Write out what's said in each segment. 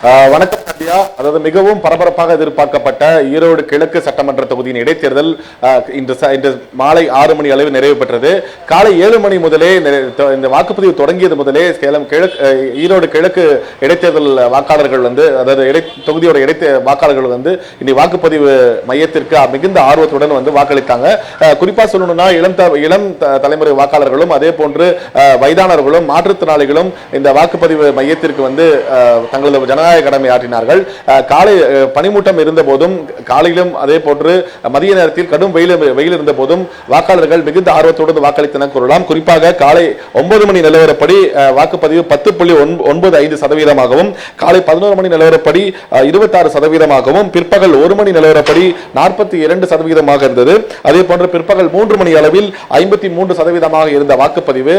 வணக்கம் சத்யா. அதாவது மிகவும் பரபரப்பாக எதிர்பார்க்கப்பட்ட ஈரோடு கிழக்கு சட்டமன்ற தொகுதியின் இடைத்தேர்தல் இன்று மாலை 6 மணி அளவில் நிறைவு பெற்றது. காலை 7 மணி முதலே இந்த வாக்குப்பதிவு தொடங்கியது முதலே ஈரோடு கிழக்கு இடைத்தேர்தல் வாக்காளர்கள் அதாவது தொகுதியோட வாக்காளர்கள் இன்னைக்கு வாக்குப்பதிவு மையத்திற்கு மிகுந்த ஆர்வத்துடன் வாக்களித்தாங்க. குறிப்பா சொல்லணும்னா இளம் தலைமுறை வாக்காளர்களும் அதே போன்று வயதானவர்களும் மாற்றுத்திறனாளிகளும் இந்த வாக்குப்பதிவு மையத்திற்கு தங்களது ஜனநாயக கடமை ஆற்றினார்கள். காலை பனிமூட்டம் இருந்த போதும் காலையிலும் அதே போன்று மதிய நேரத்தில் கடும் வெயில் இருந்த போதும் வாக்காளர்கள் மிகுந்த ஆர்வத்தோடு வாக்களித்தன கூறலாம். குறிப்பாக காலை 9 மணி நிலவரப்படி வாக்குப்பதிவு 10.95%, காலை 11 மணி நிலவரப்படி 26%, பிற்பகல் 1 மணி நிலவரப்படி 42% இருந்தது. அதே போன்று பிற்பகல் 3 மணி அளவில் 53% இருந்த வாக்குப்பதிவு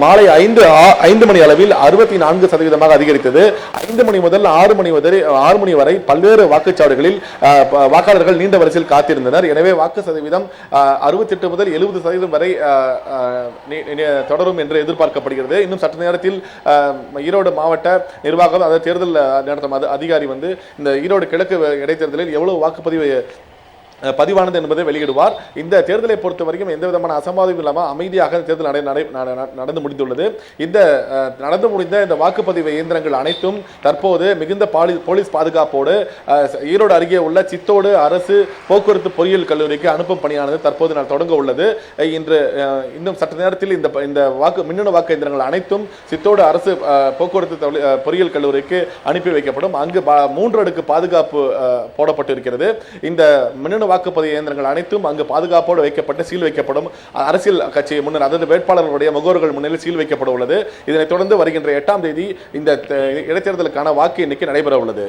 மாலை 5 மணி அளவில் 64% அதிகரித்தது. 5 மணி முதல் 6 மணி வரை பல்வேறு வாக்குச்சாவடிகளில் வாக்காளர்கள் நீண்ட வரிசையில் காத்திருந்தனர். எனவே வாக்கு சதவீதம் 68 முதல் 70% வரை தொடரும் என்று எதிர்பார்க்கப்படுகிறது. இன்னும் சற்று நேரத்தில் ஈரோடு மாவட்ட நிர்வாகம் அதாவது தேர்தல் நடத்தும் அதிகாரி இந்த ஈரோடு கிழக்கு இடைத்தேர்தலில் எவ்வளவு வாக்குப்பதிவு பதிவானது என்பதை வெளியிடுவார். இந்த தேர்தலை பொறுத்த வரைக்கும் எந்த விதமான அசம்பாவிதம் இல்லாமல் அமைதியாக தேர்தல் நடந்து முடிந்துள்ளது. இந்த நடந்து முடிந்த இந்த வாக்குப்பதிவு இயந்திரங்கள் அனைத்தும் தற்போது மிகுந்த போலீஸ் பாதுகாப்போடு ஈரோடு அருகே உள்ள சித்தோடு அரசு போக்குவரத்து பொறியியல் கல்லூரிக்கு அனுப்பும் பணியானது தற்போது தொடங்க உள்ளது. இன்று இன்னும் சற்று நேரத்தில் இந்த மின்னணு வாக்கு இயந்திரங்கள் அனைத்தும் சித்தோடு அரசு போக்குவரத்து பொறியியல் கல்லூரிக்கு அனுப்பி வைக்கப்படும். அங்கு 3 அடுக்கு பாதுகாப்பு போடப்பட்டிருக்கிறது. இந்த மின்னணு வாக்குப்பதிவு இயந்திரங்கள் அனைத்தும் அங்கு பாதுகாப்போடு வைக்கப்பட்டு சீல் வைக்கப்படும். அரசியல் கட்சி முன்னர் அதாவது வேட்பாளர்களுடைய முகவர்கள் முன்னிலையில் சீல் வைக்கப்பட உள்ளது. இதனைத் தொடர்ந்து வருகின்ற 8ஆம் தேதி இந்த இடைத்தேர்தலுக்கான வாக்கு எண்ணிக்கை நடைபெற உள்ளது.